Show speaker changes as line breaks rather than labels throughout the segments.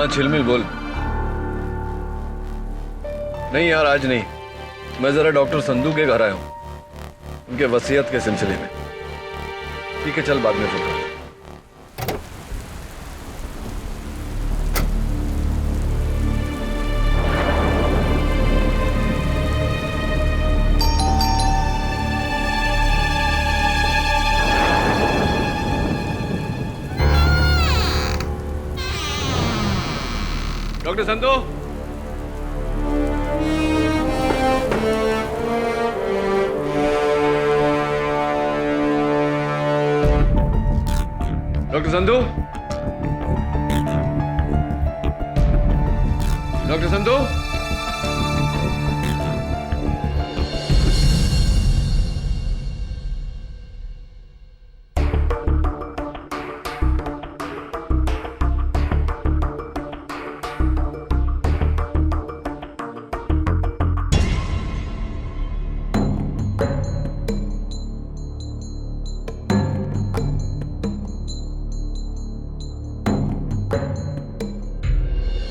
हाँ छिलमिल बोल। नहीं यार आज नहीं, मैं जरा डॉक्टर संधू के घर आया हूँ, उनके वसीयत के सिलसिले में। ठीक है चल बाद में phone. Doctor Sandhu, doctor Sandhu, doctor Sandhu.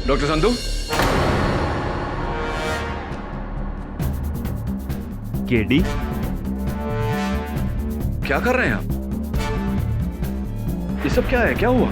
Doctor Sandhu.
KD,
क्या कर रहे हैं आप? ये सब क्या है, क्या हुआ?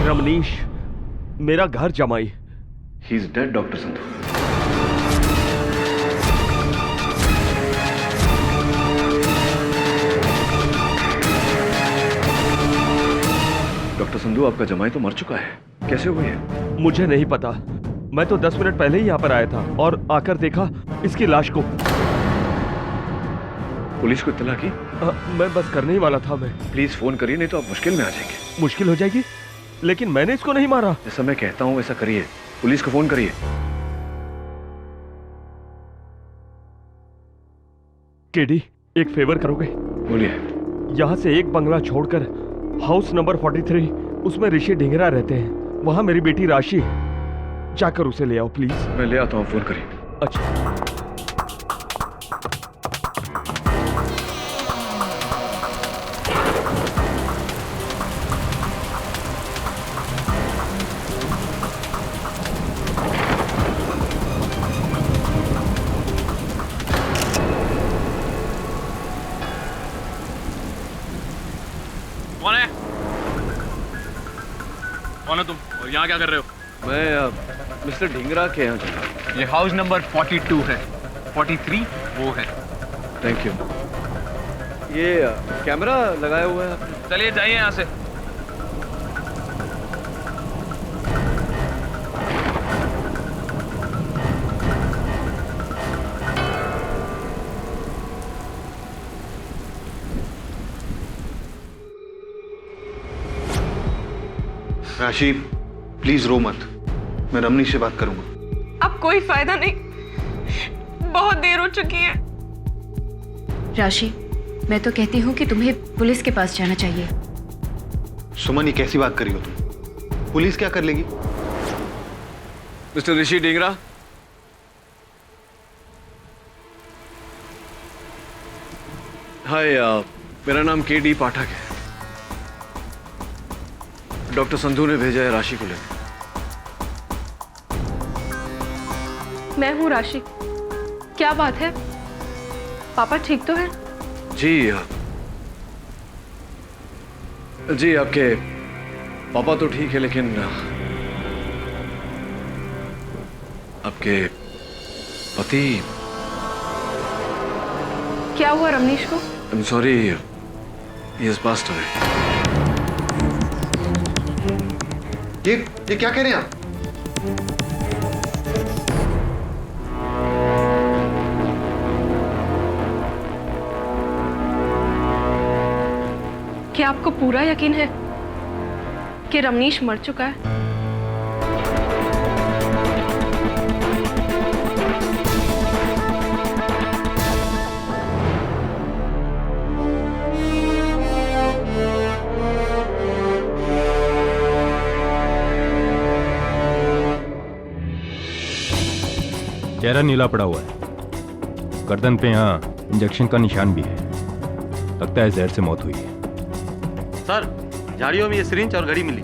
रमनीश, मेरा घर जमाई।
He is dead doctor Sandhu. Doctor Sandhu आपका जमाई तो मर चुका है, कैसे हुई है?
मुझे नहीं पता, मैं तो 10 मिनट पहले ही यहाँ पर आया था और आकर देखा इसकी लाश को।
पुलिस को इत्तला की?
मैं बस करने ही वाला था। मैं
प्लीज फोन करिए, नहीं तो आप मुश्किल में आ जाएंगे।
मुश्किल हो जाएगी, लेकिन मैंने इसको नहीं मारा।
जैसा मैं कहता हूं वैसा करिए, पुलिस को फोन करिए।
केडी, एक फेवर करोगे?
बोलिए।
यहाँ से एक बंगला छोड़कर हाउस नंबर 43, उसमें ऋषि ढिंगरा रहते हैं, वहां मेरी बेटी राशि है, जाकर उसे ले आओ प्लीज।
मैं ले आता हूँ, फोन करिए।
अच्छा।
कौन है? कौन है तुम और यहाँ क्या कर रहे हो?
मैं मिस्टर ढिंगरा के यहाँ चला।
ये हाउस नंबर 42 है, 43 वो है।
Thank you. ये कैमरा लगाया हुआ है आपने?
चलिए जाइए यहाँ से।
राशि प्लीज रो मत, मैं रमनीश से बात करूंगा।
अब कोई फायदा नहीं, बहुत देर हो चुकी है।
राशि, मैं तो कहती हूँ कि तुम्हें पुलिस के पास जाना चाहिए।
सुमन, ये कैसी बात करी हो तुम? पुलिस क्या कर लेगी?
मिस्टर ऋषि ढिंगरा, हाय, मेरा नाम केडी पाठक है। डॉक्टर संधू ने भेजा है राशि को लेकर।
मैं हूँ राशि। क्या बात है? पापा ठीक तो है?
जी जी, आपके पापा तो ठीक है, लेकिन आपके पति।
क्या हुआ रमनीश को?
I am sorry, he has passed away.
ये क्या कह रहे हैं आप?
क्या आपको पूरा यकीन है कि रमनीश मर चुका है?
चेहरा नीला पड़ा हुआ है, गर्दन पे यहाँ इंजेक्शन का निशान भी है। लगता है जहर से मौत हुई है।
सर, झाड़ियों में ये सिरिंज और घड़ी मिली।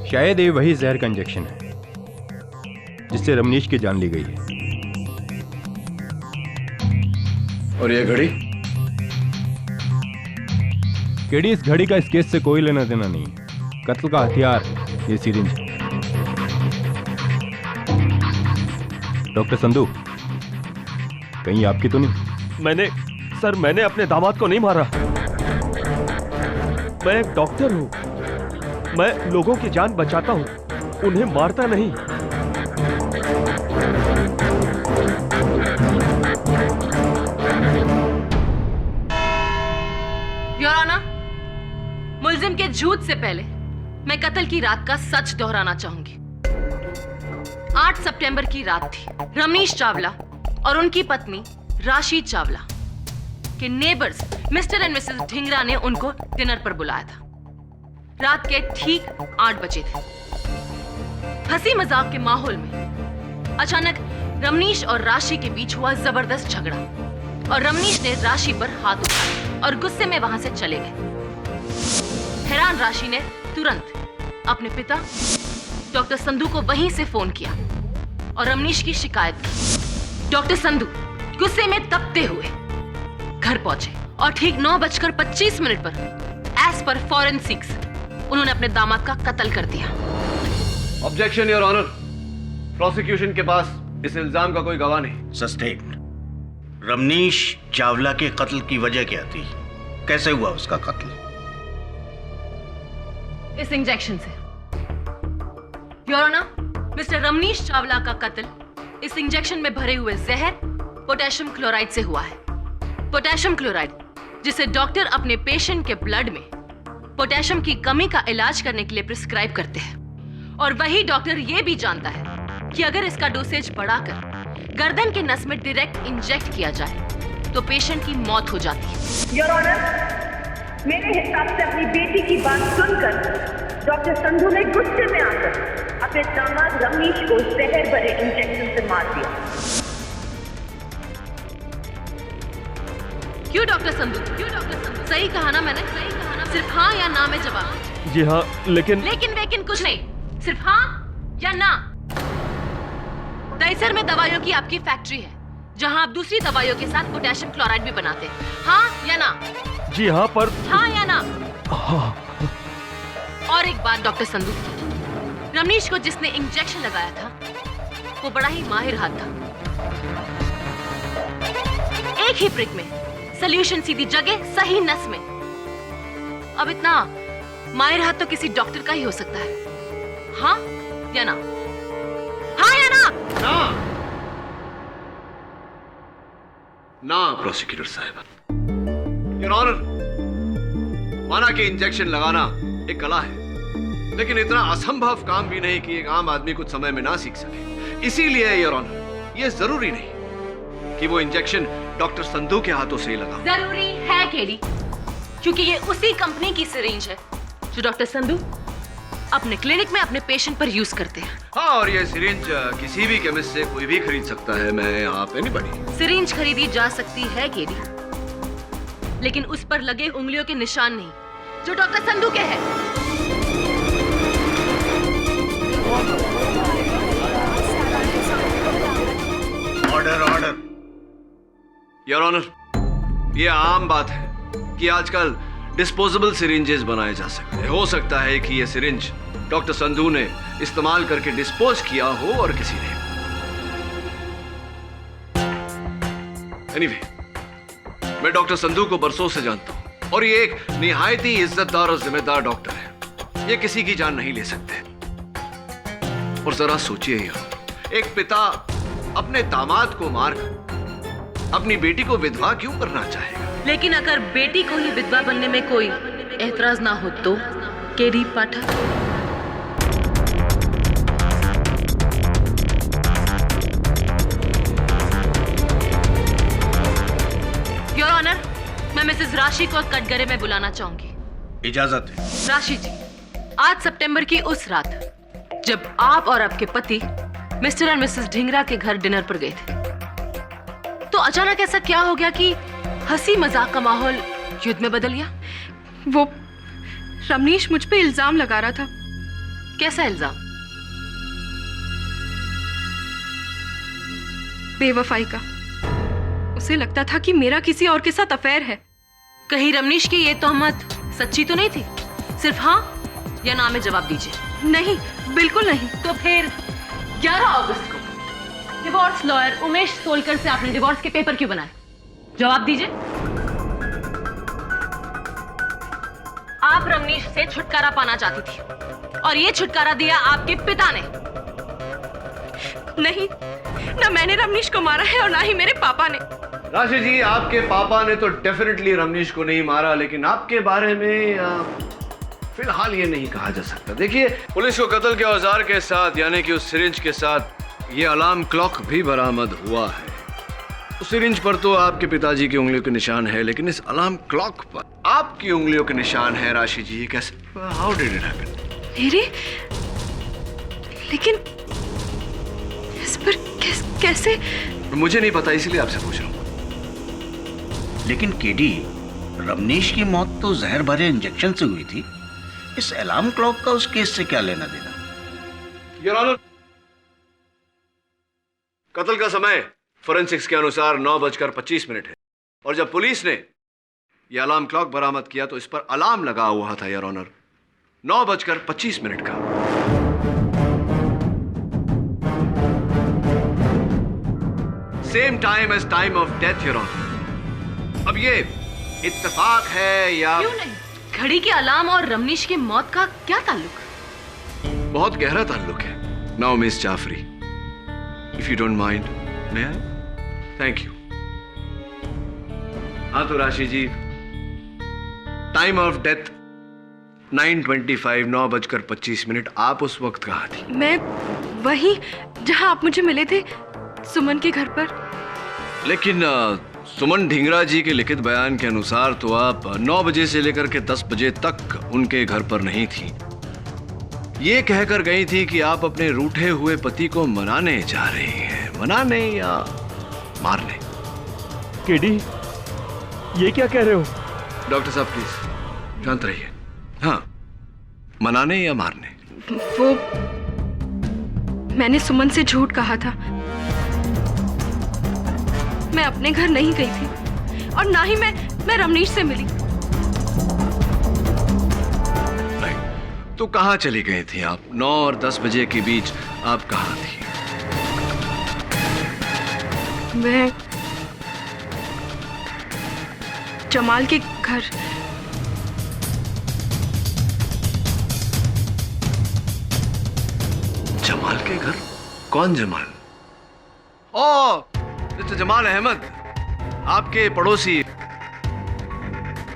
शायद ये वही जहर का इंजेक्शन है जिससे रमनीश की जान ली गई है।
और ये घड़ी?
केडी, इस घड़ी का इस केस से कोई लेना देना नहीं है। कत्ल का हथियार ये सिरिंज है। डॉक्टर संधू, कहीं आपकी तो नहीं?
मैंने अपने दामाद को नहीं मारा। मैं एक डॉक्टर हूं। मैं लोगों की जान बचाता हूं, उन्हें मारता नहीं।
योर ऑनर, मुल्जिम के झूठ से पहले मैं कत्ल की रात का सच दोहराना चाहूंगी। 8 सितंबर की रात थी। रमनीश चावला और उनकी पत्नी राशि चावला के neighbours mister and Mrs Dhingra ने उनको डिनर पर बुलाया था। रात के ठीक 8 बजे थे। हंसी मजाक के माहौल में अचानक रमनीश और राशि के बीच हुआ जबरदस्त झगड़ा और रमनीश ने राशि पर हाथ उठाया और गुस्से में वहां से चले गए। हैरान राशि ने तुरंत अपने पिता डॉक्टर संधू को वहीं से फोन किया और रमनीश की शिकायत की। डॉक्टर संधू गुस्से में तपते हुए घर पहुंचे और ठीक 9:25 पर एज पर फॉरेंसिक्स उन्होंने अपने दामाद का कत्ल कर दिया।
Objection your honour. प्रोसिक्यूशन के पास इस इल्जाम का कोई गवाह नहीं।
सस्टेन्ड। रमनीश चावला के कत्ल की वजह क्या थी? कैसे हुआ उसका कत्ल?
इस इंजेक्शन से। Your honour, mister Ramnish Chawla का कत्ल इस इंजेक्शन में भरे हुए जहर पोटेशियम क्लोराइड से हुआ है। पोटेशियम क्लोराइड जिसे डॉक्टर अपने पेशेंट के ब्लड में पोटेशियम की कमी का इलाज करने के लिए प्रिस्क्राइब करते हैं, और वही डॉक्टर यह भी जानता है कि अगर इसका डोसेज बढ़ाकर गर्दन के नस में डायरेक्ट इंजेक्ट किया जाए तो पेशेंट की मौत हो जाती है।
योर ऑनर, मेरे हिसाब से अपनी बेटी की बात सुनकर डॉक्टर संधू ने गुस्से में आकर अपने दामाद रमनीश को जहर भरे इंजेक्शन से मार दिया।
क्यों डॉक्टर संधू? सही कहा ना मैंने? सही कहा ना? सिर्फ हाँ या ना में जवाब।
जी हाँ, लेकिन
कुछ नहीं, सिर्फ हाँ या ना। दहीसर में दवाइयों की आपकी फैक्ट्री है जहां आप दूसरी दवाइयों के साथ पोटेशियम क्लोराइड भी बनाते हैं। हाँ या ना?
जी हाँ, पर
हाँ या ना?
हाँ।
और एक बात डॉक्टर संधू, रमनीश को जिसने इंजेक्शन लगाया था वो बड़ा ही माहिर हाथ था। एक ही प्रिक में सॉल्यूशन सीधी जगह सही नस में। अब इतना माहिर हाथ तो किसी डॉक्टर का ही हो सकता है। हाँ या ना? हाँ या ना?
ना प्रोसिक्यूटर साहब। योर ऑनर, माना कि इंजेक्शन लगाना एक कला है, लेकिन इतना असंभव काम भी नहीं कि एक आम आदमी कुछ समय में ना सीख सके। इसीलिए योर ऑनर, यह जरूरी नहीं कि वो इंजेक्शन डॉक्टर संधू के हाथों से ही लगा।
जरूरी है केडी, क्योंकि ये उसी कंपनी की सिरिंज है जो डॉक्टर संधू अपने क्लिनिक में अपने पेशेंट पर यूज करते हैं।
हाँ, और ये सिरिंज किसी भी केमिस्ट से कोई भी खरीद सकता है। मैं आप एनीबॉडी।
सिरिंज खरीदी जा सकती है केडी, लेकिन उस पर लगे उंगलियों के निशान नहीं जो डॉक्टर संधू के हैं।
Order order.
योर ऑनर, ये आम बात है कि आजकल डिस्पोजेबल सिरिंजेस बनाए जा सकते हैं। हो सकता है कि ये सिरिंज डॉक्टर संधू ने इस्तेमाल करके डिस्पोज किया हो और किसी ने। एनीवे, मैं डॉक्टर संधू को बरसों से जानता हूं। और ये एक निहायती इज्जतदार और जिम्मेदार डॉक्टर है। ये किसी की जान नहीं ले सकते। और जरा सोचिए यार, एक पिता अपने दामाद को मारकर अपनी बेटी को विधवा क्यों करना चाहेगा?
लेकिन अगर बेटी को ही विधवा बनने में कोई एतराज ना हो तो केडी पाठक। योर ऑनर, मैं मिसेस राशि को कटघरे में बुलाना चाहूंगी।
इजाजत है।
राशि जी, 8 सितंबर की उस रात जब आप और आपके पति मिस्टर और मिसेस ढिंगरा के घर डिनर पर गए थे, तो अचानक ऐसा क्या हो गया कि हंसी मजाक का माहौल युद्ध में बदल गया?
वो रमनीश मुझ पे इल्जाम लगा रहा था।
कैसा इल्जाम?
बेवफाई का। उसे लगता था कि मेरा किसी और के साथ अफेयर है।
कहीं रमनीश की ये तोहमत सच्ची तो नहीं थी? सिर्फ हाँ या ना में जवाब दीजिए।
नहीं, बिल्कुल नहीं।
तो फिर 11 अगस्त को डिवोर्स लॉयर उमेश सोलकर से आपने डिवोर्स के पेपर क्यों बनाए? जवाब दीजिए। आप रमनीश से छुटकारा पाना चाहती थी और ये छुटकारा दिया आपके पिता ने।
नहीं, ना मैंने रमनीश को मारा है और ना ही मेरे पापा ने।
राशि जी, आपके पापा ने तो डेफिनेटली रमनीश को नहीं मारा, लेकिन आपके बारे में फिलहाल ये नहीं कहा जा सकता। देखिए, पुलिस को कत्ल के औजार के साथ यानी कि उस सिरिंज के साथ ये अलार्म क्लॉक भी बरामद हुआ है। उस सिरिंज पर तो आपके पिताजी की उंगलियों के निशान है, लेकिन इस अलार्म क्लॉक पर आपकी उंगलियों के निशान है। राशि जी, ये कैसे? How did it happen?
मेरे? लेकिन इस पर कैसे?
मुझे नहीं पता, इसलिए आपसे पूछ रहा हूँ।
लेकिन केडी, रमनीश की मौत तो जहर भरे इंजेक्शन से हुई थी। इस अलार्म क्लॉक का उस केस से क्या लेना देना?
योर ऑनर, कत्ल का समय फोरेंसिक्स के अनुसार 9:25 है और जब पुलिस ने यह अलार्म क्लॉक बरामद किया तो इस पर अलार्म लगा हुआ था योर ऑनर 9:25 का। Same time as time of death your honour. अब ये इत्तेफाक है या?
क्यों नहीं? घड़ी के अलार्म और रमनीश की मौत का क्या ताल्लुक?
बहुत गहरा ताल्लुक है। Now miss Jafri, if you don't mind, may I? Thank you. हाँ तो राशि जी, टाइम ऑफ डेथ 9:25, 9:25। आप उस वक्त कहाँ थी?
मैं वहीं जहां आप मुझे मिले थे, सुमन के घर पर।
लेकिन सुमन ढिंगरा जी के लिखित बयान के अनुसार तो आप 9 बजे से लेकर के 10 बजे तक उनके घर पर नहीं थी। ये कहकर गई थी कि आप अपने रूठे हुए पति को मनाने जा रही हैं। मनाने या मारने?
केडी, ये क्या कह रहे हो?
डॉक्टर साहब प्लीज शांत रहिए। हाँ, मनाने या मारने?
वो मैंने सुमन से झूठ कहा था। मैं अपने घर नहीं गई थी और ना ही मैं रमनीश से मिली।
नहीं, तो कहाँ चली गई थी आप? 9 और 10 बजे के बीच आप कहाँ थी?
मैं जमाल के घर।
जमाल के घर? कौन जमाल? ओ, मिस्टर जमाल अहमद, आपके पड़ोसी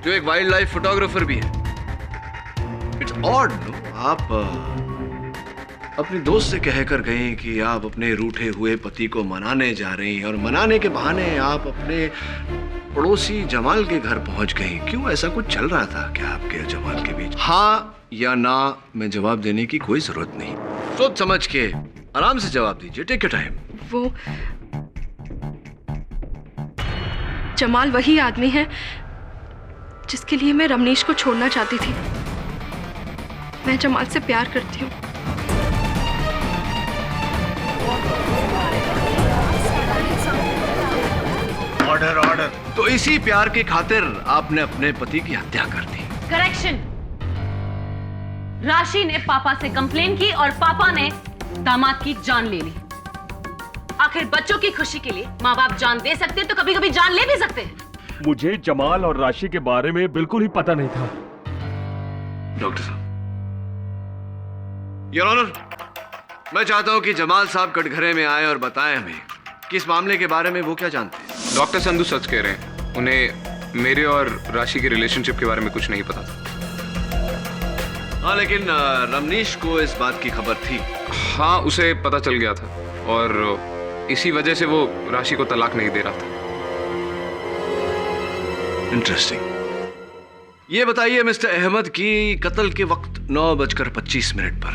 जो एक वाइल्ड लाइफ फोटोग्राफर भी है। इट्स ऑड, आप अपनी दोस्त से कहकर गए कि आप अपने रूठे हुए पति को मनाने जा रही हैं और मनाने के बहाने आप अपने पड़ोसी जमाल के घर पहुंच गई। क्यों? ऐसा कुछ चल रहा था क्या आपके और जमाल के बीच? हाँ या ना में जवाब देने की कोई जरूरत नहीं। सोच समझ के आराम से जवाब दीजिए। Take your time.
वो जमाल वही आदमी है जिसके लिए मैं रमनीश को छोड़ना चाहती थी। मैं जमाल से प्यार करती हूँ।
Order order.
तो इसी प्यार की खातिर आपने अपने पति की हत्या कर दी।
करेक्शन। राशि ने पापा से कंप्लेन की और पापा ने दामाद की जान ले ली। आखिर बच्चों की खुशी के लिए माँ बाप जान दे सकते हैं तो कभी कभी जान ले भी सकते हैं।
मुझे जमाल और राशि के बारे में बिल्कुल ही पता नहीं था।
डॉक्टर साहब, योर ऑनर, मैं चाहता हूं कि जमाल साहब कटघरे में आए और बताएं हमें कि इस मामले के बारे में वो क्या जानते हैं।
डॉक्टर संधू सच कह रहे हैं, उन्हें मेरे और राशि के रिलेशनशिप के बारे में कुछ नहीं पता था।
हाँ, लेकिन रमनीश को इस बात की खबर थी।
हाँ, उसे पता चल गया था और इसी वजह से वो राशि को तलाक नहीं दे रहा था।
इंटरेस्टिंग। ये बताइए मिस्टर अहमद कि कत्ल के वक्त 9:25 पर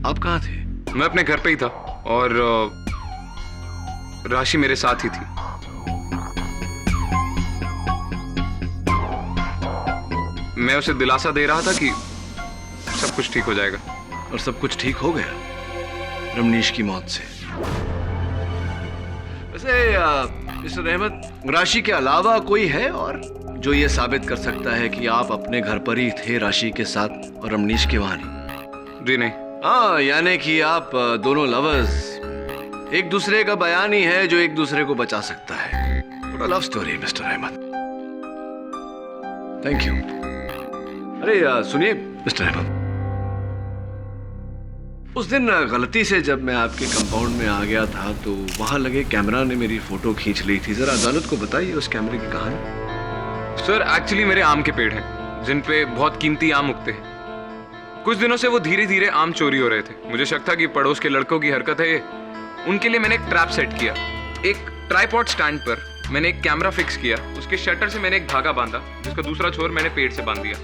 आप कहाँ थे?
मैं अपने घर पे ही था और राशि मेरे साथ ही थी। मैं उसे दिलासा दे रहा था कि सब कुछ ठीक हो जाएगा।
और सब कुछ ठीक हो गया रमनीश की मौत से। वैसे मिस्टर अहमद, राशि के अलावा कोई है और जो ये साबित कर सकता है कि आप अपने घर पर ही थे राशि के साथ और रमनीश के वहां नहीं?
जी नहीं।
हाँ, यानी कि आप दोनों लवर्स, एक दूसरे का बयान ही है जो एक दूसरे को बचा सकता है। थोड़ा love story mister Ahmed. Thank you. अरे सुनिए मिस्टर अहमद, उस दिन गलती से जब मैं आपके कंपाउंड में आ गया था तो वहां लगे कैमरा ने मेरी फोटो खींच ली थी। जरा अदालत को बताइए उस कैमरे की कहानी।
सर, एक्चुअली मेरे आम के पेड़ हैं जिन पे बहुत कीमती आम उगते हैं। कुछ दिनों से वो धीरे धीरे आम चोरी हो रहे थे। मुझे शक था कि पड़ोस के लड़कों की हरकत है ये। उनके लिए मैंने एक ट्रैप सेट किया। एक ट्राइपॉड स्टैंड पर मैंने एक कैमरा फिक्स किया। उसके शटर से मैंने एक धागा बांधा जिसका दूसरा छोर मैंने पेड़ से बांध दिया,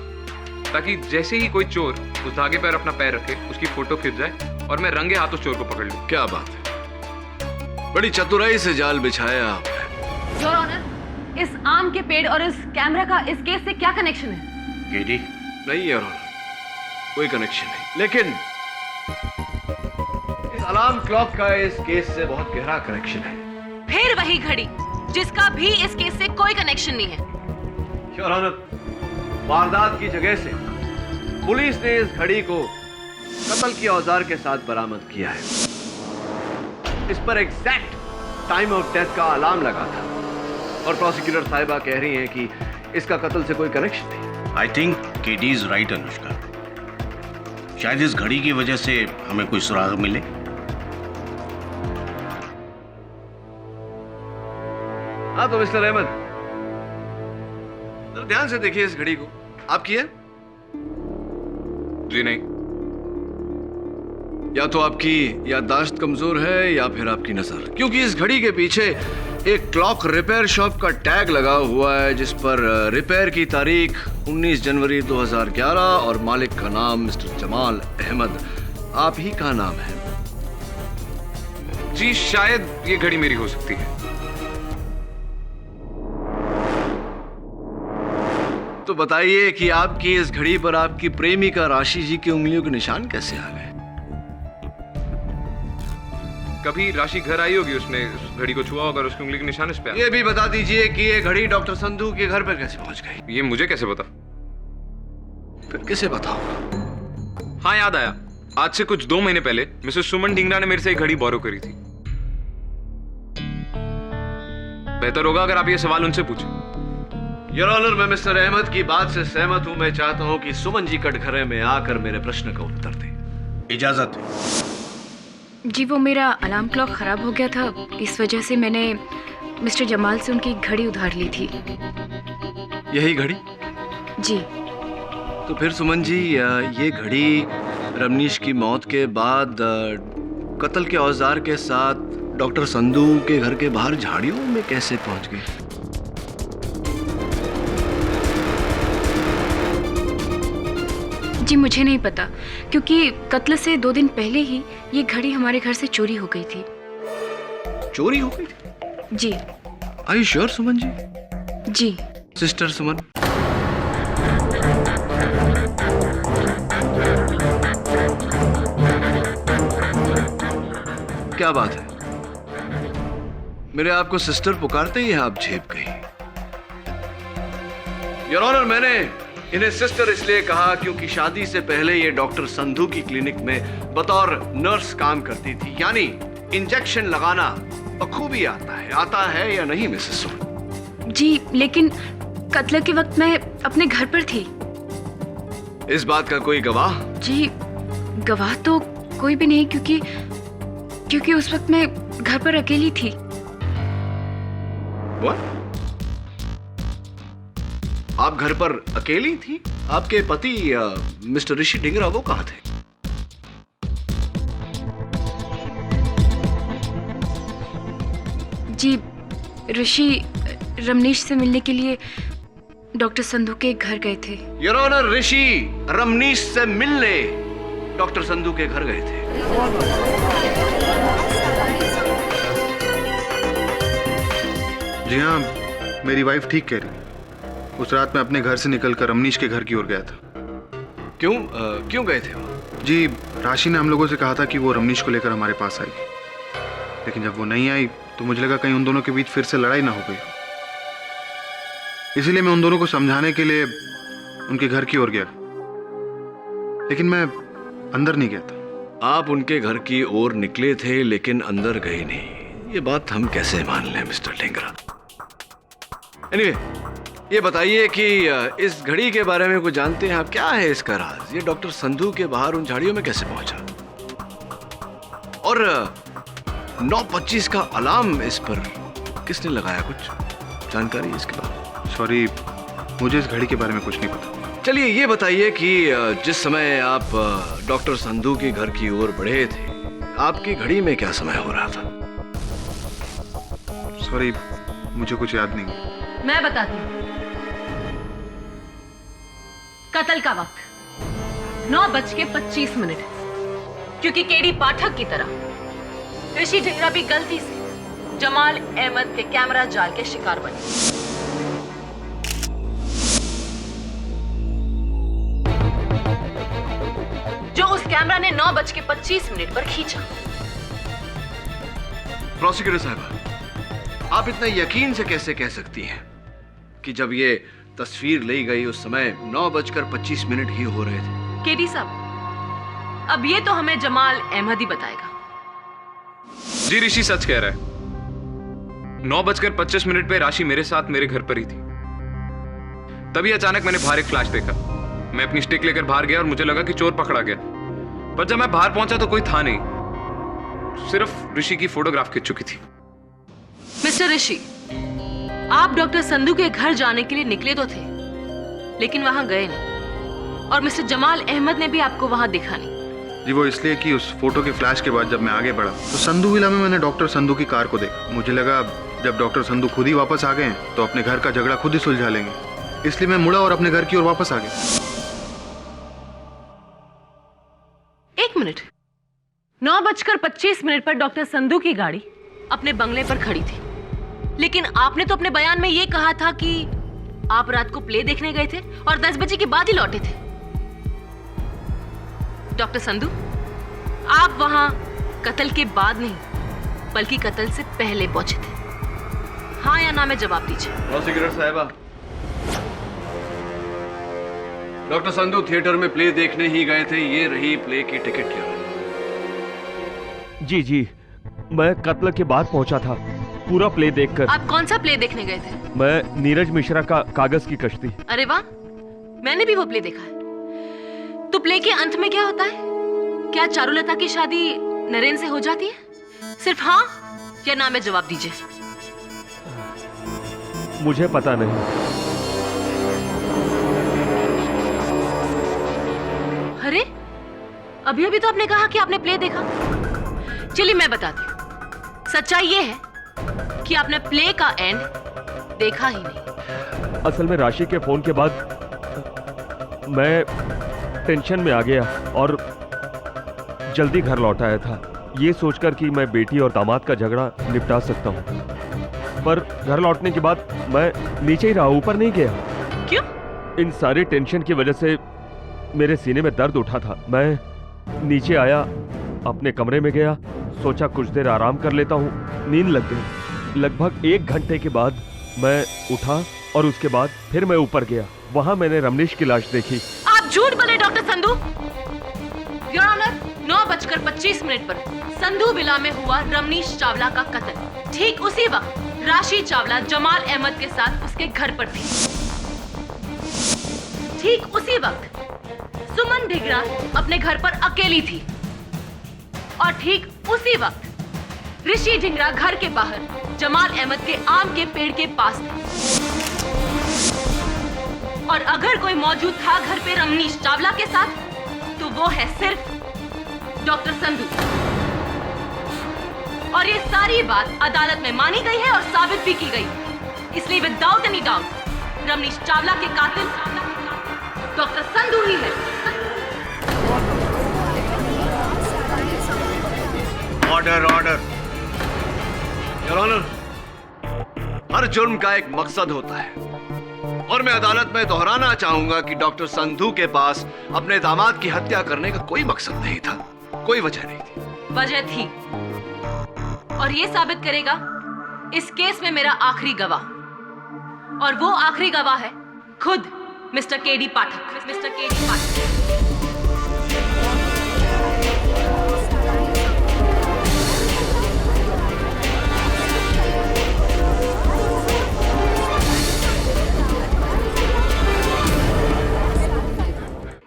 ताकि जैसे ही कोई चोर उस धागे पर अपना पैर रखे उसकी फोटो खिंच जाए और मैं रंगे हाथों चोर को पकड़ लूं।
क्या बात है, बड़ी चतुराई से जाल बिछाया आपने।
योर ऑनर, इस आम के पेड़ और इस कैमरा का इस केस से क्या कनेक्शन है?
केडी,
नहीं योर ऑनर, कोई कनेक्शन नहीं। लेकिन इस अलार्म क्लॉक का इस केस से बहुत गहरा कनेक्शन है।
फिर वही घड़ी जिसका भी इस केस से कोई कनेक्शन नहीं है।
योर ऑनर, वारदात की जगह से पुलिस ने इस घड़ी को कत्ल के औजार के साथ बरामद किया है। इस पर एग्जैक्ट टाइम ऑफ डेथ का अलार्म लगा था और प्रोसिक्यूटर साहिबा कह रही हैं कि इसका कत्ल से कोई कनेक्शन नहीं।
I think KD is right Anushka. शायद इस घड़ी की वजह से हमें कोई सुराग मिले।
हाँ तो मिस्टर अहमद, जरा ध्यान से देखिए इस घड़ी को। आपकी है?
जी नहीं।
या तो आपकी याददाश्त कमजोर है या फिर आपकी नजर, क्योंकि इस घड़ी के पीछे एक क्लॉक रिपेयर शॉप का टैग लगा हुआ है जिस पर रिपेयर की तारीख 19 जनवरी 2011 और मालिक का नाम मिस्टर जमाल अहमद आप ही का नाम है।
जी, शायद ये घड़ी मेरी हो सकती है।
तो बताइए कि आपकी इस घड़ी पर आपकी प्रेमिका राशि जी की उंगलियों के निशान कैसे आ गए?
कभी राशि घर आई होगी, उसने उस घड़ी को छुआ होगा और उसकी उंगली के निशान इस पे आ गए।
ये भी बता दीजिए कि ये घड़ी डॉक्टर संधू के घर पर कैसे पहुंच गई?
ये मुझे कैसे पता?
फिर किसे बताओ?
हाँ, याद आया। आज से कुछ 2 महीने पहले मिसेस सुमन ढींगरा ने मेरे से एक घड़ी बोरो करी थी। बेहतर होगा अगर आप ये सवाल उनसे पूछें।
योर ऑनर, मैं मिस्टर अहमद की बात से सहमत हूं। मैं चाहता हूं कि सुमन जी कटघरे में आकर मेरे प्रश्न का उत्तर दें।
इजाजत है।
जी, वो मेरा अलार्म क्लॉक खराब हो गया था, इस वजह से मैंने मिस्टर जमाल से उनकी घड़ी उधार ली थी।
यही घड़ी?
जी।
तो फिर सुमन जी, ये घड़ी रमनीश की मौत के बाद कत्ल के औजार के साथ डॉक्टर संधू के घर के बाहर झाड़ियों में कैसे पहुंच गई?
जी, मुझे नहीं पता, क्योंकि कत्ल से 2 दिन पहले ही ये घड़ी हमारे घर से चोरी हो गई थी।
चोरी हो गई थी?
जी।
Are you sure Suman ji?
जी।
सिस्टर सुमन, क्या बात है? मेरे आपको सिस्टर पुकारते ही आप झेप गई। योर ऑनर, मैंने इन्हें सिस्टर इसलिए कहा क्योंकि शादी से पहले ये डॉक्टर संधू की क्लिनिक में बतौर नर्स काम करती थी। यानी इंजेक्शन लगाना बखूबी आता है या नहीं मिसेस सुमन?
जी, लेकिन कत्ल के वक्त मैं अपने घर पर थी।
इस बात का कोई गवाह?
जी, गवाह तो कोई भी नहीं, क्योंकि उस वक्त मैं घर पर अकेली थी।
What? आप घर पर अकेली थी? आपके पति मिस्टर ऋषि ढिंगरा वो कहाँ थे?
जी, ऋषि रमनीश से मिलने के लिए डॉक्टर संधू के घर गए थे।
योर ऑनर, ऋषि रमनीश से मिलने डॉक्टर संधू के घर गए थे।
जी हाँ, मेरी वाइफ ठीक कह रही। उस रात मैं अपने घर से निकलकर रमनीश के घर की ओर गया था।
क्यों गए थे वो?
जी, राशि ने हम लोगों से कहा था कि वो रमनीश को लेकर हमारे पास आई, लेकिन जब वो नहीं आई तो मुझे लगा कहीं उन दोनों के बीच फिर से लड़ाई ना हो गई। इसीलिए मैं उन दोनों को समझाने के लिए उनके घर की ओर गया, लेकिन मैं अंदर नहीं गया था।
आप उनके घर की ओर निकले थे लेकिन अंदर गए नहीं, ये बात हम कैसे मान लें मिस्टर ढिंगरा? एनीवे, ये बताइए कि इस घड़ी के बारे में कुछ जानते हैं आप? क्या है इसका राज? ये डॉक्टर संधू के बाहर उन झाड़ियों में कैसे पहुंचा? और 9:25 का अलार्म इस पर किसने लगाया? कुछ जानकारी है इसके बारे में?
सॉरी, मुझे इस घड़ी के बारे में कुछ नहीं पता।
चलिए ये बताइए कि जिस समय आप डॉक्टर संधू के घर की ओर बढ़े थे, आपकी घड़ी में क्या समय हो रहा था?
सॉरी, मुझे कुछ याद नहीं।
मैं बताती हूँ। कत्ल का वक्त 9:25, क्योंकि केडी पाठक की तरह ऋषि ढिंगरा भी गलती से जमाल अहमद के कैमरा जाल के शिकार बने। जो उस कैमरा ने 9:25 पर खींचा।
प्रोसिक्यूटर साहब, आप इतना यकीन से कैसे कह सकती हैं कि जब ये तस्वीर ली गई उस समय 9:25 ही हो रहे थे?
केडी साहब, अब ये तो हमें जमाल अहमद ही बताएगा।
जी, ऋषि सच कह रहा है। 9:25 पे राशि मेरे साथ मेरे घर पर ही थी। तभी अचानक मैंने बाहर एक फ्लैश देखा। मैं अपनी स्टिक लेकर बाहर गया और मुझे लगा कि चोर पकड़ा गया, पर जब मैं बाहर पहुंचा तो कोई था नहीं, सिर्फ ऋषि की फोटोग्राफ खिंच चुकी थी।
मिस्टर ऋषि, आप डॉक्टर संधू के घर जाने के लिए निकले तो थे, लेकिन वहां गए नहीं, और मिस्टर जमाल अहमद ने भी आपको वहां देखा नहीं।
जी, वो इसलिए कि उस फोटो के फ्लैश के बाद जब मैं आगे बढ़ा तो संधू विला में मैंने डॉक्टर संधू की कार को देखा। मुझे लगा जब डॉक्टर संधू खुद ही वापस आ गए हैं तो अपने घर का झगड़ा खुद ही सुलझा लेंगे, इसलिए मैं मुड़ा और अपने घर की ओर वापस आ गया।
1 मिनट, 9:25 पर डॉक्टर संधू की गाड़ी अपने बंगले पर खड़ी थी, लेकिन आपने तो अपने बयान में यह कहा था कि आप रात को प्ले देखने गए थे और 10 बजे के बाद ही लौटे थे। डॉक्टर संधू, आप वहां कत्ल के बाद नहीं, बल्कि कत्ल से पहले पहुंचे थे। हाँ या ना में जवाब दीजिए।
प्रोसिक्यूटर साहिबा, डॉक्टर संधू थिएटर में प्ले देखने ही गए थे, ये रही प्ले की टिकट क्या?
जी, मैं कत्ल के बाद पहुंचा था, पूरा प्ले देखकर।
आप कौन सा प्ले देखने गए थे?
मैं नीरज मिश्रा का कागज की कश्ती।
अरे वाह, मैंने भी वो प्ले देखा है। तो प्ले के अंत में क्या होता है? क्या चारुलता की शादी नरेन से हो जाती है? सिर्फ हाँ या ना में जवाब दीजिए।
मुझे पता नहीं।
अरे, अभी अभी तो आपने कहा कि आपने प्ले देखा। चलिए मैं बताती हूँ। सच्चाई ये है कि आपने प्ले का एंड देखा ही नहीं।
असल में राशि के फोन के बाद मैं टेंशन में आ गया और जल्दी घर लौट आया था, ये सोचकर कि मैं बेटी और दामाद का झगड़ा निपटा सकता हूँ। पर घर लौटने के बाद मैं नीचे ही रहा, ऊपर नहीं गया।
क्यों?
इन सारे टेंशन की वजह से मेरे सीने में दर्द उठा था। मैं नीचे आया, अपने कमरे में गया, सोचा कुछ देर आराम कर लेता हूँ। नींद लग गई। लगभग 1 घंटे के बाद मैं उठा और उसके बाद फिर मैं ऊपर गया। वहां मैंने रमनीश की लाश देखी।
आप झूठ बोले डॉक्टर संधू। योर ऑनर, 9:25 पर संधू विला में हुआ रमनीश चावला का कत्ल। ठीक उसी वक्त राशि चावला जमाल अहमद के साथ उसके घर पर थी। ठीक उसी वक्त सुमन ढिगरा अपने घर पर अकेली थी और ठीक उसी वक्त ऋषि ढिंगरा घर के बाहर जमाल अहमद के आम के पेड़ के पास था। और अगर कोई मौजूद था घर पे रमनीश चावला के साथ, तो वो है सिर्फ डॉक्टर संधू। और ये सारी बात अदालत में मानी गई है और साबित भी की गई। इसलिए without any doubt Ramnish Chawla के कातिल डॉक्टर संधू ही है।
Order order. योर ऑनर, हर जुर्म का एक मकसद होता है और मैं अदालत में दोहराना चाहूंगा कि डॉक्टर संधू के पास अपने दामाद की हत्या करने का कोई मकसद नहीं था, कोई वजह नहीं थी।
वजह थी और ये साबित करेगा इस केस में मेरा आखिरी गवाह, और वो आखिरी गवाह है खुद मिस्टर केडी पाठक। मिस्टर केडी पाठक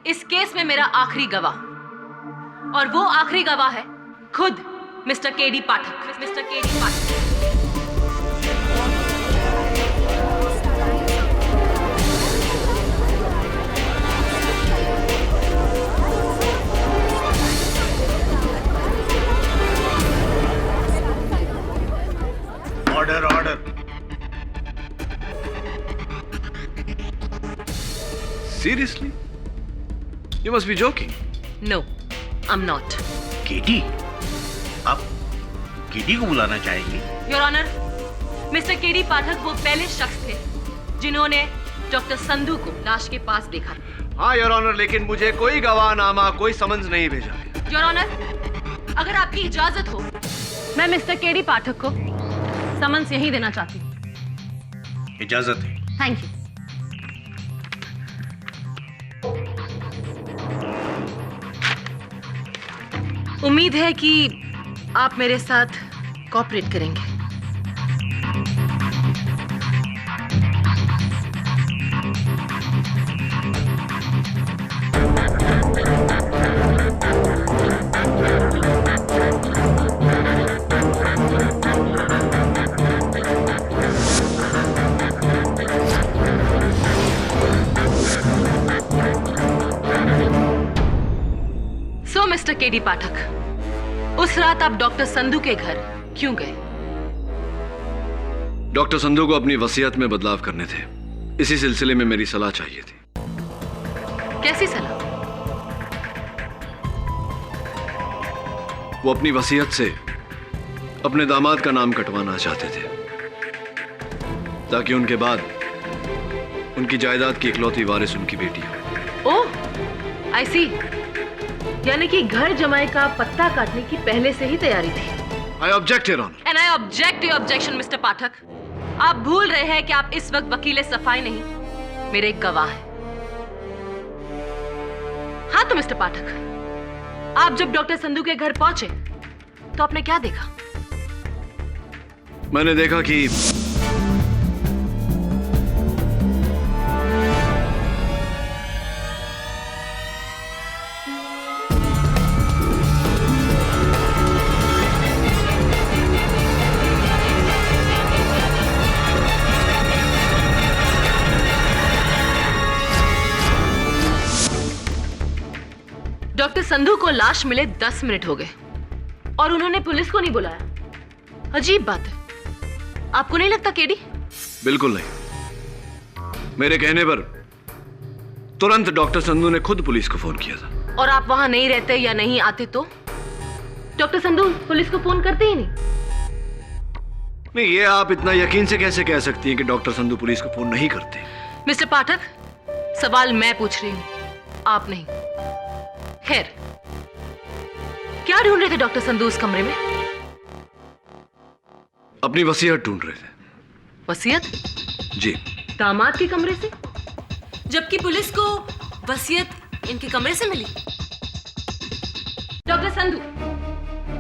इस केस में मेरा आखिरी गवाह, और वो आखिरी गवाह है खुद mister KD Pathak. Mister KD Pathak
order order.
Seriously? You must be joking.
No, I'm not.
KD, आप केडी को बुलाना चाहेंगे?
योर ऑनर, मिस्टर केडी पाठक वो पहले शख्स थे जिन्होंने डॉक्टर संधू को लाश के पास देखा।
हाँ योर ऑनर, लेकिन मुझे कोई गवाहनामा, कोई समन्स नहीं भेजा है।
योर ऑनर, अगर आपकी इजाजत हो, मैं मिस्टर केडी पाठक को समन्स यहीं देना चाहती हूँ।
इजाजत है।
Thank you. उम्मीद है कि आप मेरे साथ कोऑपरेट करेंगे। सो मिस्टर केडी पाठक, उस रात आप डॉक्टर संधू के घर क्यों गए?
डॉक्टर संधू को अपनी वसीयत में बदलाव करने थे, इसी सिलसिले में मेरी सलाह चाहिए थी।
कैसी सलाह?
वो अपनी वसीयत से अपने दामाद का नाम कटवाना चाहते थे ताकि उनके बाद उनकी जायदाद की इकलौती वारिस उनकी बेटी हो।
ओह, आई सी। यानी कि घर जमाई का पत्ता काटने की पहले से ही तैयारी थी।
I object, Your Honor.
And I object to your objection, mister Pathak. आप भूल रहे हैं कि आप इस वक्त वकील सफाई नहीं, मेरे एक गवाह हैं। हाँ तो मिस्टर पाठक, आप जब डॉक्टर संधू के घर पहुंचे तो आपने क्या देखा?
मैंने देखा कि
डॉक्टर संधू को लाश मिले 10 मिनट हो गए और उन्होंने पुलिस को नहीं बुलाया। अजीब बात है, आपको नहीं लगता केडी?
बिल्कुल नहीं। मेरे कहने पर तुरंत डॉक्टर संधू ने खुद पुलिस को फोन किया था।
और आप वहां नहीं रहते या नहीं आते तो डॉक्टर संधू पुलिस को फोन करते ही नहीं?
नहीं, ये आप इतना यकीन से कैसे कह सकती हैं कि डॉक्टर संधू पुलिस को फोन नहीं करते?
मिस्टर पाठक, सवाल मैं पूछ रही हूं, आप नहीं। खैर, क्या ढूंढ रहे थे डॉक्टर संधू उस कमरे में?
अपनी वसीयत ढूंढ रहे थे।
वसीयत?
जी।
दामाद के कमरे से? जबकि पुलिस को वसीयत इनके कमरे से मिली। डॉक्टर संधू,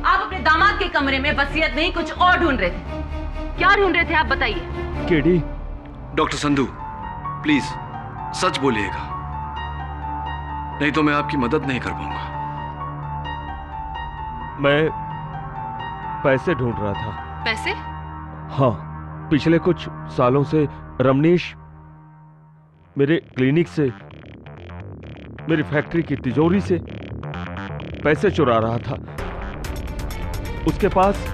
आप अपने दामाद के कमरे में वसीयत नहीं कुछ और ढूंढ रहे थे। क्या ढूंढ रहे थे आप, बताइए।
केडी,
डॉक्टर संधू, प्लीज सच बोलिएगा, नहीं तो मैं आपकी मदद नहीं कर पाऊंगा।
मैं पैसे ढूंढ रहा था।
पैसे?
हाँ, पिछले कुछ सालों से रमनीश मेरे क्लिनिक से, मेरी फैक्ट्री की तिजोरी से पैसे चुरा रहा था। उसके पास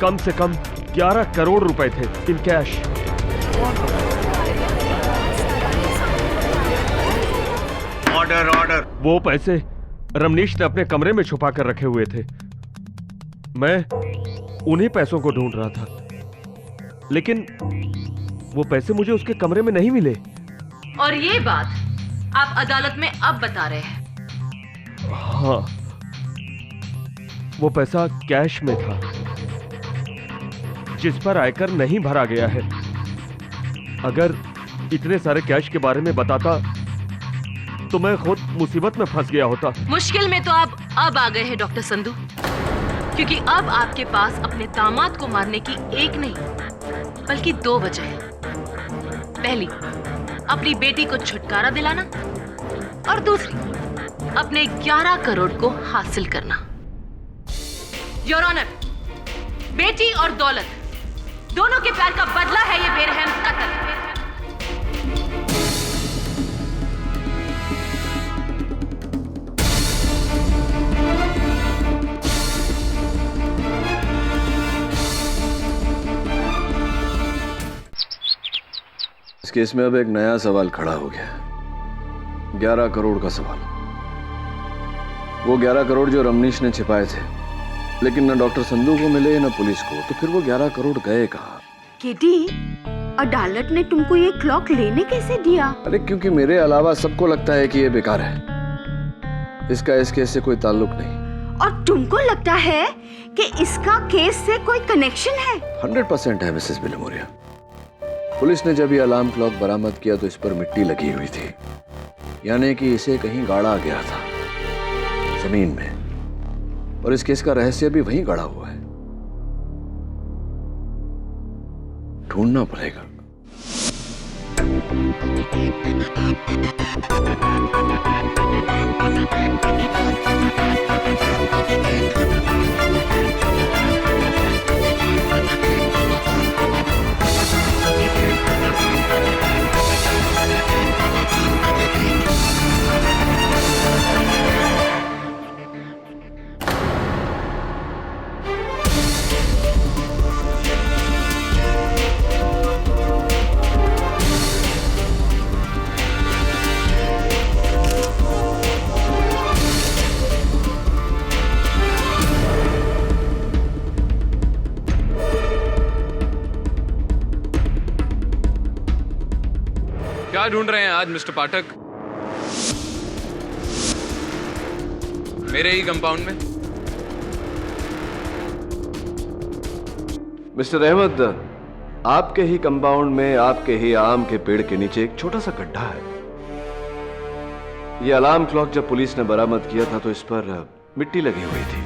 कम से कम 11 करोड़ रुपए थे इन कैश।
Order order.
वो पैसे रमनीश ने अपने कमरे में छुपा कर रखे हुए थे। मैं उन्हीं पैसों को ढूंढ रहा था, लेकिन वो पैसे मुझे उसके कमरे में नहीं मिले।
और ये बात आप अदालत में अब बता रहे हैं?
हाँ, वो पैसा कैश में था जिस पर आयकर नहीं भरा गया है। अगर इतने सारे कैश के बारे में बताता तो मैं खुद मुसीबत में फंस गया होता।
मुश्किल में तो आप अब आ गए हैं डॉक्टर संधू, क्योंकि अब आपके पास अपने दामाद को मारने की एक नहीं बल्कि 2 वजह है। पहली, अपनी बेटी को छुटकारा दिलाना, और दूसरी, अपने 11 करोड़ को हासिल करना। योर ऑनर, बेटी और दौलत दोनों के प्यार का बदला है ये बेरहम कत्ल।
इस केस में अब एक नया सवाल खड़ा हो गया, 11 करोड़ का सवाल। वो 11 करोड़ जो रमनीश ने छिपाए थे, लेकिन न डॉक्टर संधू को मिले न पुलिस को, तो फिर वो 11 करोड़ गए कहाँ?
केडी, अदालत ने तुमको ये क्लॉक लेने कैसे दिया?
अरे क्योंकि मेरे अलावा सबको लगता है कि ये बेकार है, इसका इस केस से कोई ताल्लुक नहीं।
और तुमको लगता है कि इसका केस से कोई कनेक्शन है?
100% है मिसेस बिलमोरिया। पुलिस ने जब ये अलार्म क्लॉक बरामद किया तो इस पर मिट्टी लगी हुई थी, यानी कि इसे कहीं गाड़ा गया था जमीन में, और इस केस का रहस्य भी वहीं गड़ा हुआ है। ढूंढना पड़ेगा।
क्या ढूंढ रहे हैं आज मिस्टर पाठक? मेरे ही कंपाउंड में?
मिस्टर अहमद, आपके ही कंपाउंड में, आपके ही आम के पेड़ के नीचे एक छोटा सा गड्ढा है। यह अलार्म क्लॉक जब पुलिस ने बरामद किया था तो इस पर मिट्टी लगी हुई थी।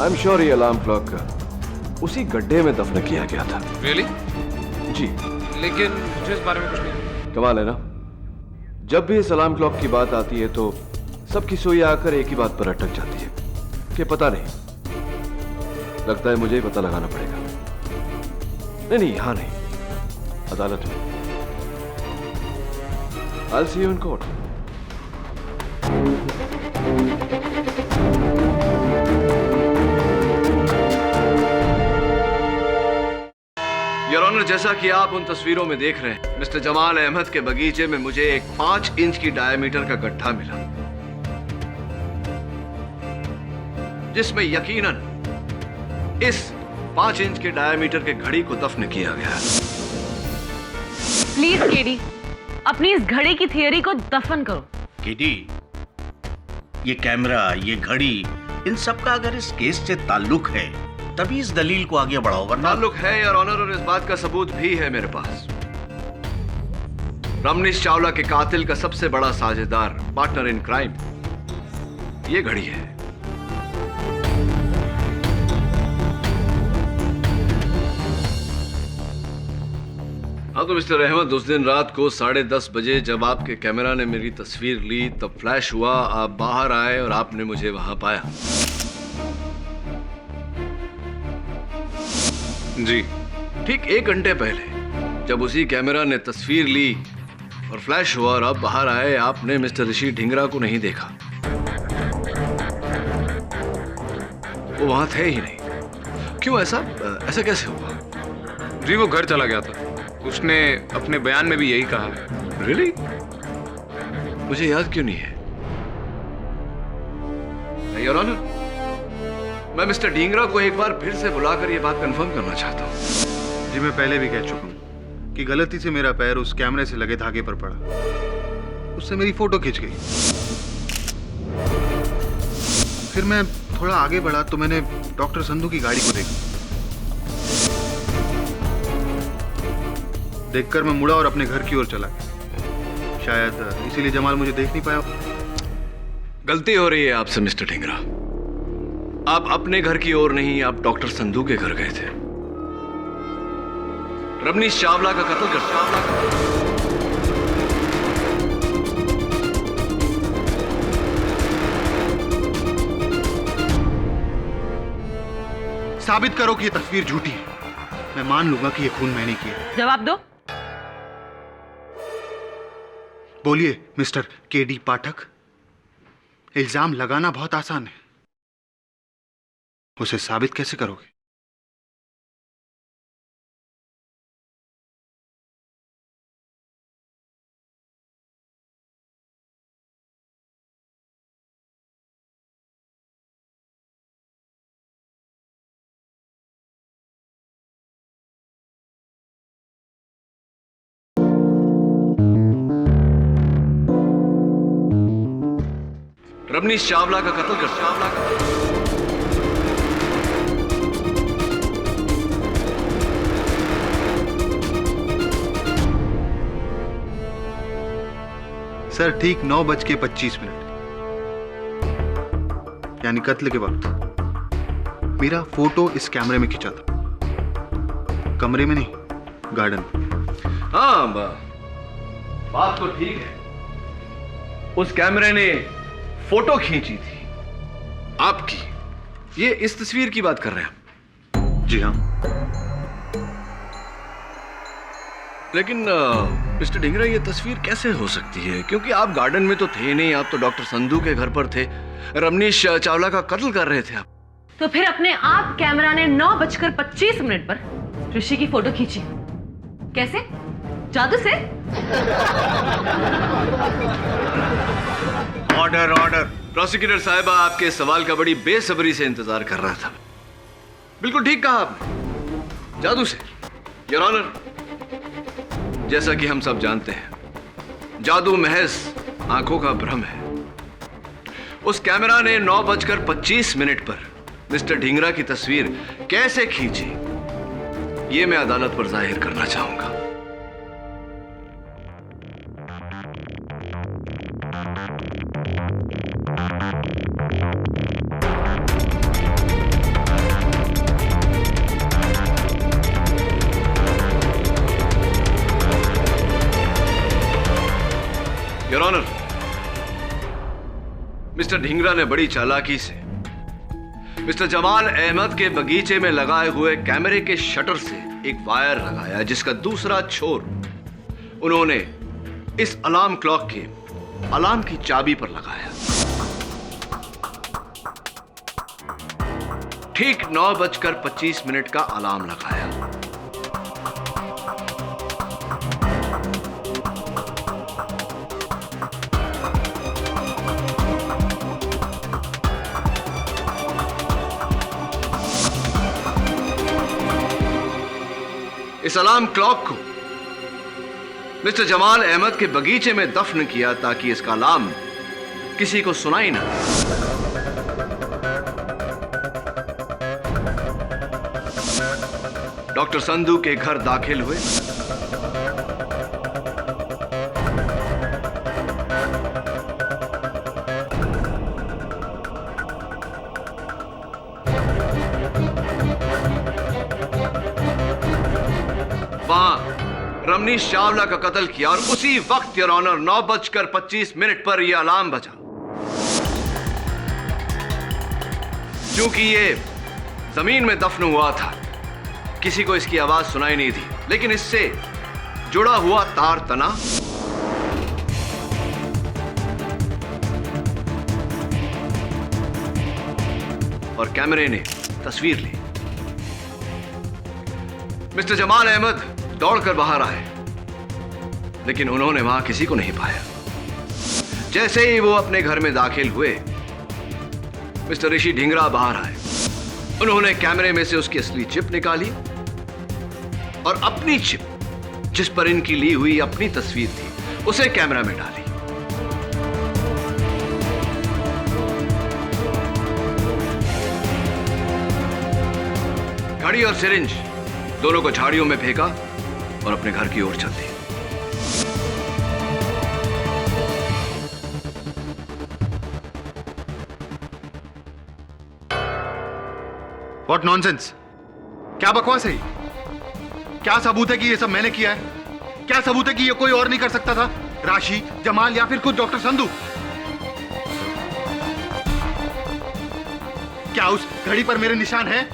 आई एम श्योर ये अलार्म क्लॉक उसी गड्ढे में दफन किया गया था।
रियली?
जी।
लेकिन मुझे इस बारे में कुछ नहीं।
कमाल है ना, जब भी इस अलार्म क्लॉक की बात आती है तो सबकी सुई आकर एक ही बात पर अटक जाती है कि पता नहीं। लगता है मुझे ही पता लगाना पड़ेगा। नहीं, यहां नहीं, अदालत में। I'll see you in court. Your honour, जैसा कि आप उन तस्वीरों में देख रहे हैं, मिस्टर जमाल अहमद के बगीचे में मुझे एक 5 इंच की डायमीटर का गड्ढा मिला, जिसमें यकीनन इस 5 इंच के डायमीटर के घड़ी को दफन किया गया।
प्लीज केडी, अपनी इस घड़ी की थियरी को दफन करो।
केडी, ये कैमरा, ये घड़ी, इन सब का अगर इस केस से ताल्लुक है तभी इस दलील को आगे बढ़ाओ, वरना
ताल्लुक है योर ऑनर, और इस बात का सबूत भी है मेरे पास। रमनीश चावला के कातिल का सबसे बड़ा साझेदार, पार्टनर इन क्राइम, ये घड़ी है। हाँ तो मिस्टर अहमद, उस दिन रात को 10:30 बजे जब आपके कैमरा ने मेरी तस्वीर ली तब फ्लैश हुआ, आप बाहर आए और आपने मुझे वहां पाया।
जी।
ठीक 1 घंटे पहले जब उसी कैमरा ने तस्वीर ली और फ्लैश हुआ और आप बाहर आए, आपने मिस्टर ऋषि ढींगरा को नहीं देखा। वो वहां थे ही नहीं। क्यों ऐसा ऐसा कैसे हुआ?
जी वो घर चला गया था, उसने अपने बयान में भी यही कहा है।
रियली? मुझे याद क्यों नहीं है? योर ऑनर, मैं मिस्टर ढींगरा को एक बार फिर से बुलाकर यह बात कंफर्म करना चाहता हूं।
जी मैं पहले भी कह चुका हूँ कि गलती से मेरा पैर उस कैमरे से लगे धागे पर पड़ा, उससे मेरी फोटो खिंच गई। फिर मैं थोड़ा आगे बढ़ा तो मैंने डॉक्टर संधू की गाड़ी को देखा। देखकर मैं मुड़ा और अपने घर की ओर चला गया। शायद इसीलिए जमाल मुझे देख नहीं पाया।
गलती हो रही है आपसे मिस्टर ढींगरा। आप अपने घर की ओर नहीं, आप डॉक्टर संधू के घर गए थे। रमनीश चावला का कत्ल कर
साबित करो कि ये तस्वीर झूठी है। मैं मान लूंगा कि ये खून मैंने किया है।
जवाब दो।
बोलिए मिस्टर केडी पाठक। इल्जाम लगाना बहुत आसान है, उसे साबित कैसे करोगे?
रमनीश चावला का कत्ल कर
सर ठीक 9:25 यानी कत्ल के वक्त मेरा फोटो इस कैमरे में खिंचा था, कमरे में नहीं, गार्डन में।
हाँ बात तो ठीक है, उस कैमरे ने फोटो खींची थी आपकी। ये इस तस्वीर की बात कर रहे हैं?
जी हाँ।
लेकिन मिस्टर ढींगरा, ये तस्वीर कैसे हो सकती है? क्योंकि आप गार्डन में तो थे नहीं, आप तो डॉक्टर संधू के घर पर थे, रमनीश चावला का कत्ल कर रहे थे आप।
तो फिर अपने आप कैमरा ने 9:25 पर ऋषि की फोटो खींची। कैसे? जादू से?
ऑर्डर। प्रोसिक्यूटर साहिबा आपके सवाल का बड़ी बेसब्री से इंतजार कर रहा था। बिल्कुल ठीक कहा आपने, जादू से। योर ऑनर, जैसा कि हम सब जानते हैं, जादू महज आंखों का भ्रम है। उस कैमरा ने 9:25 पर मिस्टर ढींगरा की तस्वीर कैसे खींची, ये मैं अदालत पर जाहिर करना चाहूंगा। योर ऑनर, मिस्टर ढींगरा ने बड़ी चालाकी से मिस्टर जमाल अहमद के बगीचे में लगाए हुए कैमरे के शटर से एक वायर लगाया, जिसका दूसरा छोर उन्होंने इस अलार्म क्लॉक के अलार्म की चाबी पर लगाया। ठीक 9:25 का अलार्म लगाया। इस अलार्म क्लॉक को मिस्टर जमाल अहमद के बगीचे में दफन किया ताकि इसका अलार्म किसी को सुनाई ना। डॉक्टर संधू के घर दाखिल हुए। रमनीश चावला का कत्ल किया और उसी वक्त योर ऑनर 9:25 पर यह अलार्म बजा। क्योंकि ये जमीन में दफन हुआ था, किसी को इसकी आवाज सुनाई नहीं थी, लेकिन इससे जुड़ा हुआ तार तना और कैमरे ने तस्वीर ली। मिस्टर जमाल अहमद दौड़कर बाहर आए, लेकिन उन्होंने वहां किसी को नहीं पाया। जैसे ही वो अपने घर में दाखिल हुए, मिस्टर ऋषि ढींगरा बाहर आए। उन्होंने कैमरे में से उसकी असली चिप निकाली और अपनी चिप, जिस पर इनकी ली हुई अपनी तस्वीर थी, उसे कैमरा में डाली। घड़ी और सिरिंज दोनों को झाड़ियों में फेंका और अपने घर की ओर चल दी।
What nonsense? क्या बकवास है ये? क्या सबूत है कि ये सब मैंने किया है? क्या सबूत है कि ये कोई और नहीं कर सकता था? राशि, जमाल या फिर खुद डॉक्टर संधू? क्या उस घड़ी पर मेरे निशान हैं?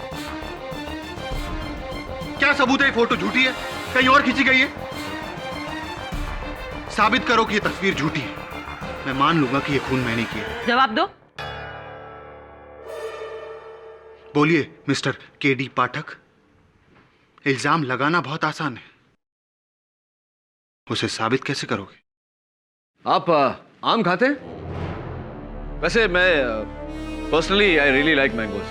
क्या सबूत है ये फोटो झूठी है, कहीं और खींची गई है? साबित करो कि ये तस्वीर झूठी है, मैं मान लूंगा कि ये खून मैंने किया।
जवाब दो।
बोलिए मिस्टर केडी पाठक। इल्जाम लगाना बहुत आसान है, उसे साबित कैसे करोगे?
आप आम खाते हैं? वैसे मैं personally I really like mangoes.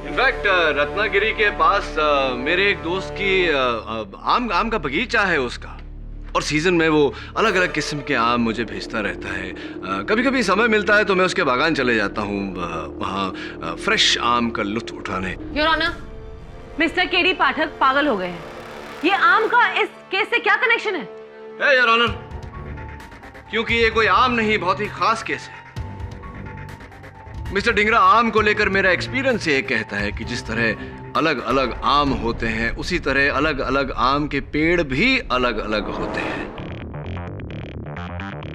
In fact Ratnagiri के पास मेरे एक दोस्त की आम का बगीचा है उसका, और सीजन में वो अलग अलग किस्म के आम मुझे भेजता रहता है। कभी कभी समय मिलता है तो मैं उसके बागान चले जाता हूँ वहाँ फ्रेश आम का लुत्फ उठाने।
योर ऑनर, मिस्टर केडी पाठक पागल हो गए हैं। ये आम का इस केस से क्या कनेक्शन है?
योर ऑनर, क्योंकि ये कोई आम नहीं, बहुत ही खास केस है। मिस्टर ढींगरा, आम को लेकर मेरा एक्सपीरियंस ये कहता है कि जिस तरह अलग अलग आम होते हैं, उसी तरह अलग अलग आम के पेड़ भी अलग अलग होते हैं।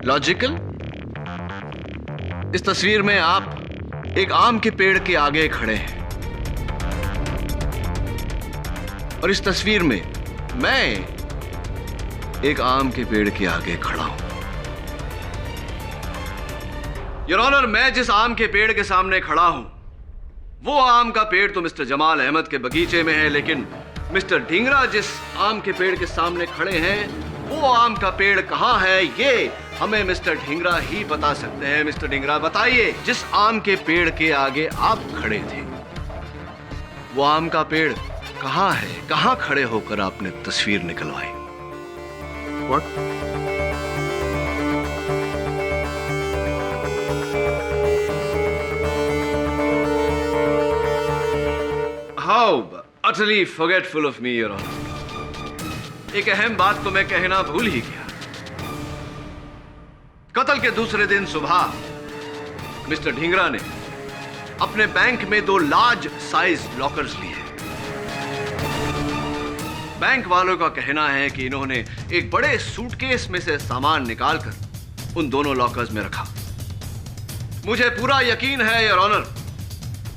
लॉजिकल? इस तस्वीर में आप एक आम के पेड़ के आगे खड़े हैं और इस तस्वीर में मैं एक आम के पेड़ के आगे खड़ा हूं। योर ऑनर, मैं जिस आम के पेड़ के सामने खड़ा हूं, वो आम का पेड़ तो मिस्टर जमाल अहमद के बगीचे में है, लेकिन मिस्टर ढींगरा जिस आम के पेड़ के सामने खड़े हैं, वो आम का पेड़ कहां है, ये हमें मिस्टर ढींगरा ही बता सकते हैं। मिस्टर ढींगरा, बताइए, जिस आम के पेड़ के आगे आप खड़े थे, वो आम का पेड़ कहां है? कहां खड़े होकर आपने तस्वीर निकलवाई?
What?
How utterly forgetful of me, Your Honor. एक अहम बात तो मैं कहना भूल ही गया। कत्ल के दूसरे दिन सुबह मिस्टर ढींगरा ने अपने बैंक में 2 लार्ज साइज लॉकर्स लिए। बैंक वालों का कहना है कि इन्होंने एक बड़े सूटकेस में से सामान निकालकर उन दोनों लॉकर्स में रखा। मुझे पूरा यकीन है, योर ऑनर,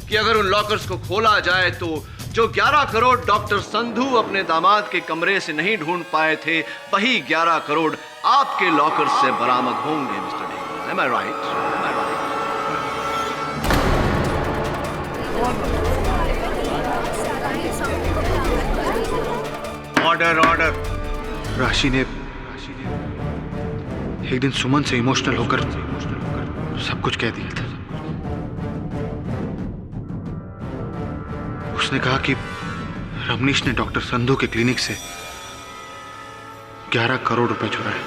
कि अगर उन लॉकर्स को खोला जाए तो जो 11 करोड़ डॉक्टर संधू अपने दामाद के कमरे से नहीं ढूंढ पाए थे, वही 11 करोड़ आपके लॉकर्स से बरामद होंगे। Mister Dhingra, am I right?
Order order.
राशि ने एक दिन सुमन से इमोशनल होकर सब कुछ कह दिया था। उसने कहा कि रमनीश ने डॉक्टर संधू के क्लिनिक से 11 करोड़ रुपए चुराए।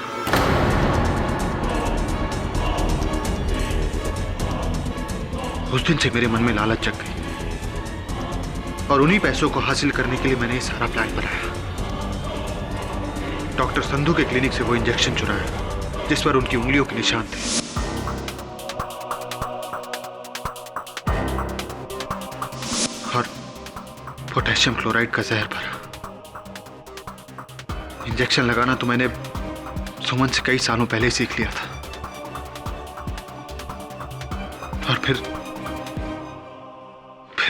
उस दिन से मेरे मन में लालच जग गई और उन्हीं पैसों को हासिल करने के लिए मैंने ये सारा प्लान बनाया। डॉक्टर संधू के क्लिनिक से वो इंजेक्शन चुराया जिस पर उनकी उंगलियों के निशान थे। और पोटेशियम क्लोराइड का जहर भरा। इंजेक्शन लगाना तो मैंने सुमन से कई सालों पहले ही सीख लिया था। और फिर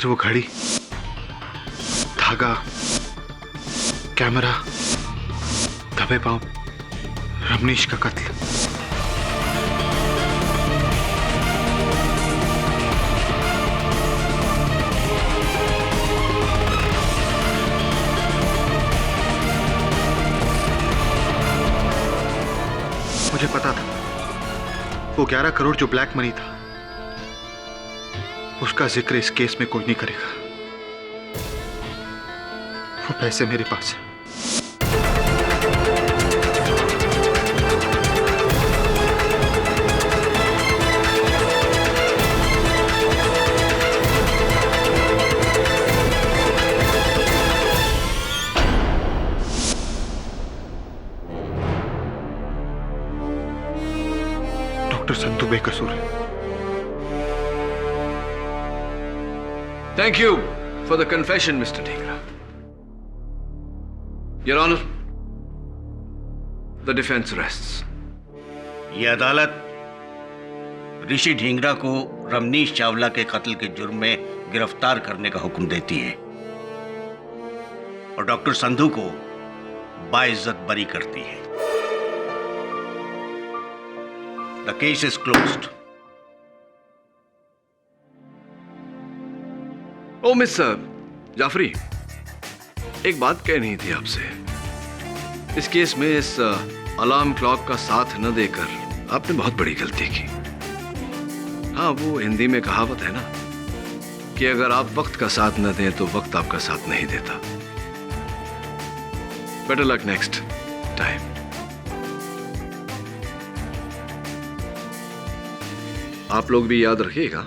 वो घड़ी, धागा, कैमरा, दबे पांव, रमनीश का कत्ल। मुझे पता था वो 11 करोड़ जो ब्लैक मनी था, उसका जिक्र इस केस में कोई नहीं करेगा। वो पैसे मेरे पास है। डॉक्टर संधू बेकसूर है।
Thank you for the confession, Mr. Dhingra. Your Honor, the defense rests.
ये अदालत ऋषि ढींगरा को रमनीश चावला के कत्ल के जुर्म में गिरफ्तार करने का हुक्म देती है और डॉक्टर संधू को बाइज्जत बरी करती है। The case is closed.
ओ मिस्टर जाफरी, एक बात कहनी थी आपसे। इस केस में इस अलार्म क्लॉक का साथ न देकर आपने बहुत बड़ी गलती की। हाँ, वो हिंदी में कहावत है ना कि अगर आप वक्त का साथ न दें तो वक्त आपका साथ नहीं देता। Better luck next time. आप लोग भी याद रखिएगा।